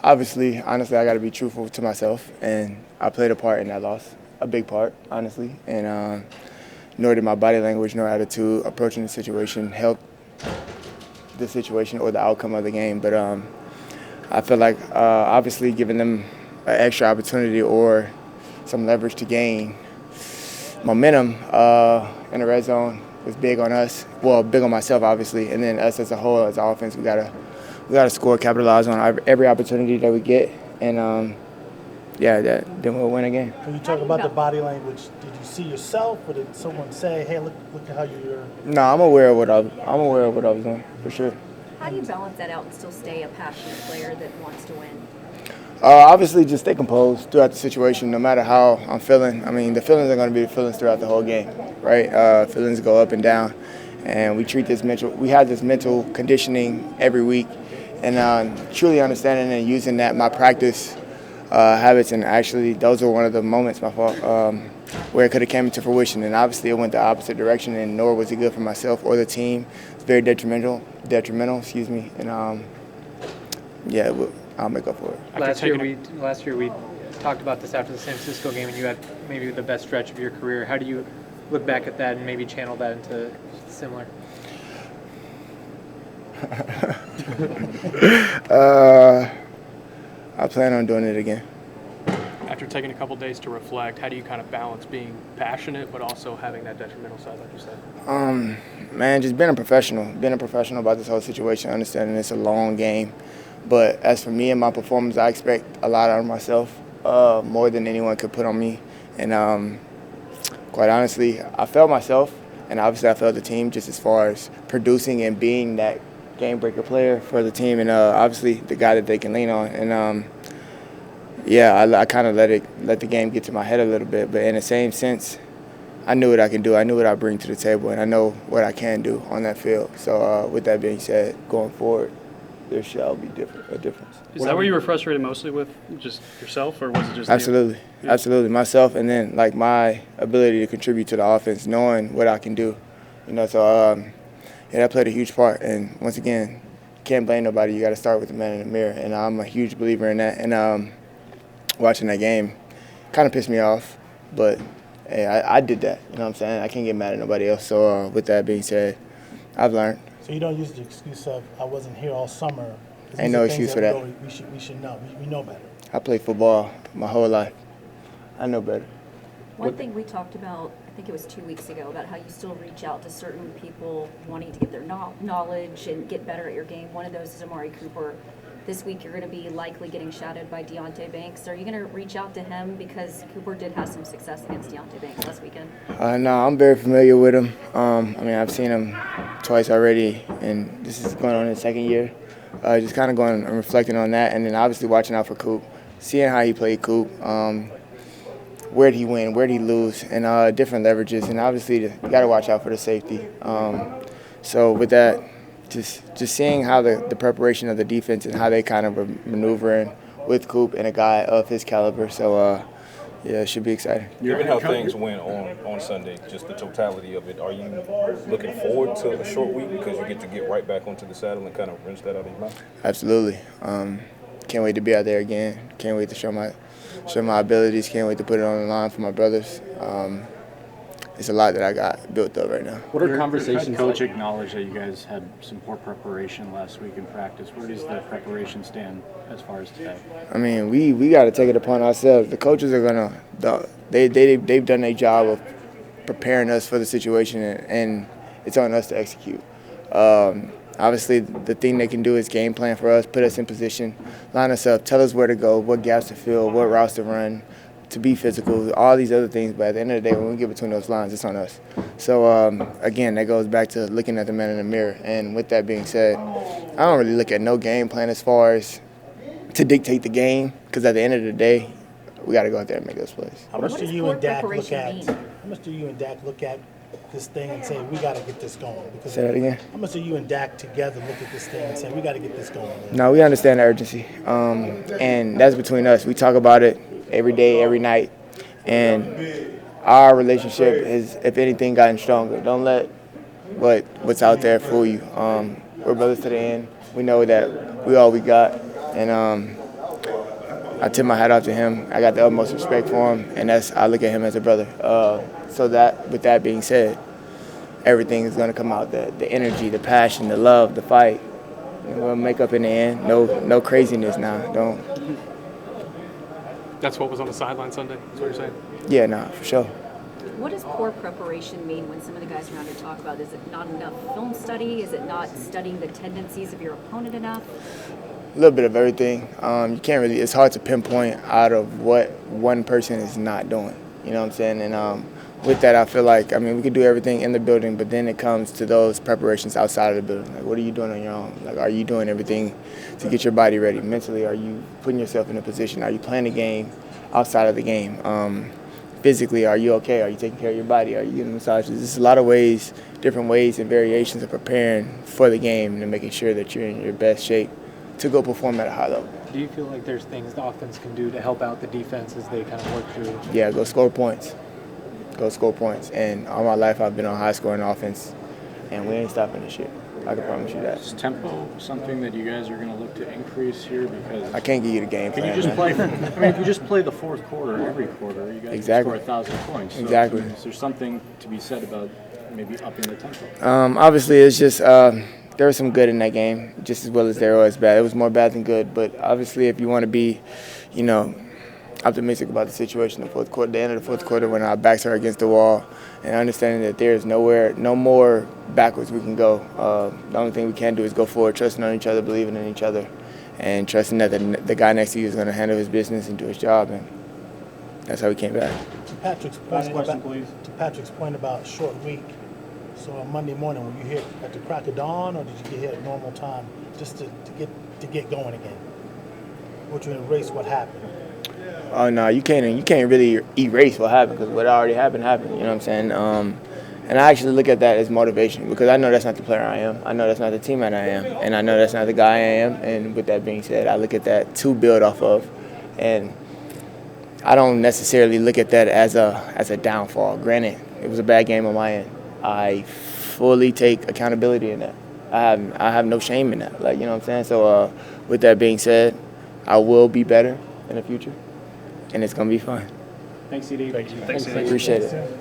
Obviously, honestly, I got to be truthful to myself, and I played a part in that loss, a big part, honestly. And nor did my body language nor attitude approaching the situation help the situation or the outcome of the game. But I feel like obviously giving them an extra opportunity or some leverage to gain momentum in the red zone was big on us. Well, big on myself, obviously, and then us as a whole, as an offense, we gotta score, capitalize on every opportunity that we get, and then we'll win again. When you talk about the body language, did you see yourself, or did someone say, "Hey, look at how you're"? No, I'm aware of what I was doing for sure. How do you balance that out and still stay a passionate player that wants to win? Obviously, just stay composed throughout the situation, no matter how I'm feeling. I mean, the feelings are going to be the feelings throughout the whole game, right? Feelings go up and down, and we have this mental conditioning every week, and truly understanding and using that, my practice habits, and actually those were one of the moments, my fault, where it could have came into fruition, and obviously it went the opposite direction, and nor was it good for myself or the team. It's very detrimental, and I'll make up for it. Last year we talked about this after the San Francisco game, and you had maybe the best stretch of your career. How do you look back at that and maybe channel that into similar? I plan on doing it again. After taking a couple days to reflect, how do you kind of balance being passionate but also having that detrimental side, like you said? Man, just being a professional about this whole situation, understanding it's a long game. But as for me and my performance, I expect a lot out of myself, more than anyone could put on me. And quite honestly, I felt myself, and obviously I felt the team just as far as producing and being that game-breaker player for the team, and obviously the guy that they can lean on. And I kind of let the game get to my head a little bit. But in the same sense, I knew what I can do. I knew what I bring to the table, and I know what I can do on that field. So with that being said, going forward, there shall be a difference. Is that where you were frustrated mostly with, just yourself, or was it just Absolutely, myself, and then like my ability to contribute to the offense, knowing what I can do, So that played a huge part. And once again, can't blame nobody. You got to start with the man in the mirror, and I'm a huge believer in that. And watching that game kind of pissed me off, but hey, I did that. You know what I'm saying? I can't get mad at nobody else. So with that being said, I've learned. So you don't use the excuse of "I wasn't here all summer." Ain't no excuse for that. We should know. We know better. I played football my whole life. I know better. One thing we talked about, I think it was 2 weeks ago, about how you still reach out to certain people wanting to get their knowledge and get better at your game. One of those is Amari Cooper. This week you're going to be likely getting shadowed by Deontay Banks. Are you going to reach out to him, because Cooper did have some success against Deontay Banks last weekend? No, I'm very familiar with him. I've seen him twice already, and this is going on in the second year. Just kind of going and reflecting on that, and then obviously watching out for Coop, seeing how he played Coop, where'd he win, where'd he lose, and different leverages. And obviously you got to watch out for the safety. So with that, just seeing how the preparation of the defense and how they kind of were maneuvering with Coop and a guy of his caliber. So, it should be exciting. Given how things went on Sunday, just the totality of it, are you looking forward to a short week because you get to get right back onto the saddle and kind of rinse that out of your mouth? Absolutely. Can't wait to be out there again. Can't wait to show my abilities. Can't wait to put it on the line for my brothers. It's a lot that I got built up right now. What are conversations? Coach acknowledged that you guys had some poor preparation last week in practice. Where does the preparation stand as far as today? I mean, we got to take it upon ourselves. The coaches are they've done their job of preparing us for the situation, and it's on us to execute. Obviously, the thing they can do is game plan for us, put us in position, line us up, tell us where to go, what gaps to fill, what routes to run, to be physical, all these other things. But at the end of the day, when we get between those lines, it's on us. So, again, that goes back to looking at the man in the mirror. And with that being said, I don't really look at no game plan as far as to dictate the game, because at the end of the day, we got to go out there and make those plays. How much do you and Dak look at this thing and say, we got to get this going? Because say that again? How much do you and Dak together look at this thing and say, we got to get this going? Man? No, we understand the urgency, and that's between us. We talk about it every day, every night, and our relationship has, if anything, gotten stronger. Don't let what's out there fool you. We're brothers to the end. We know that we all we got, and I tip my hat off to him. I got the utmost respect for him, and I look at him as a brother. With that being said, everything is going to come out. The energy, the passion, the love, the fight. We'll make up in the end. No craziness now. Don't. That's what was on the sideline Sunday. That's what you're saying. Yeah, nah, for sure. What does poor preparation mean when some of the guys around here talk about? Is it not enough film study? Is it not studying the tendencies of your opponent enough? A little bit of everything. You can't really. It's hard to pinpoint out of what one person is not doing. You know what I'm saying? And with that, I feel like we could do everything in the building, but then it comes to those preparations outside of the building. Like, what are you doing on your own? Like, are you doing everything to get your body ready mentally? Are you putting yourself in a position? Are you playing the game outside of the game? Physically, are you okay? Are you taking care of your body? Are you getting massages? There's a lot of ways, different ways and variations of preparing for the game and making sure that you're in your best shape to go perform at a high level. Do you feel like there's things the offense can do to help out the defense as they kind of work through? Yeah, go score points. Go score points. And all my life I've been on high-scoring offense, and we ain't stopping this shit. I can promise you that. Is tempo something that you guys are going to look to increase here? Because I can't give you the game plan. can you just play? If you just play the fourth quarter every quarter, you guys Exactly. can score 1,000 points. So, Exactly. Is there something to be said about maybe upping the tempo? Obviously, it's just there was some good in that game, just as well as there was bad. It was more bad than good. But obviously, if you want to be, optimistic about the situation in the fourth quarter, the end of the fourth quarter when our backs are against the wall, and understanding that there's no more backwards we can go. The only thing we can do is go forward, trusting on each other, believing in each other, and trusting that the guy next to you is going to handle his business and do his job. And that's how we came back. To Patrick's point about short week, so on Monday morning, were you here at the crack of dawn, or did you get here at normal time just to get going again? Would you erase what happened? Oh no, you can't really erase what happened, because what already happened. You know what I'm saying? And I actually look at that as motivation, because I know that's not the player I am. I know that's not the teammate I am, and I know that's not the guy I am. And with that being said, I look at that to build off of, and I don't necessarily look at that as a downfall. Granted, it was a bad game on my end. I fully take accountability in that. I have no shame in that. You know what I'm saying? So with that being said, I will be better in the future, and it's gonna be fun. Thanks, CeeDee. Thank you. Appreciate it.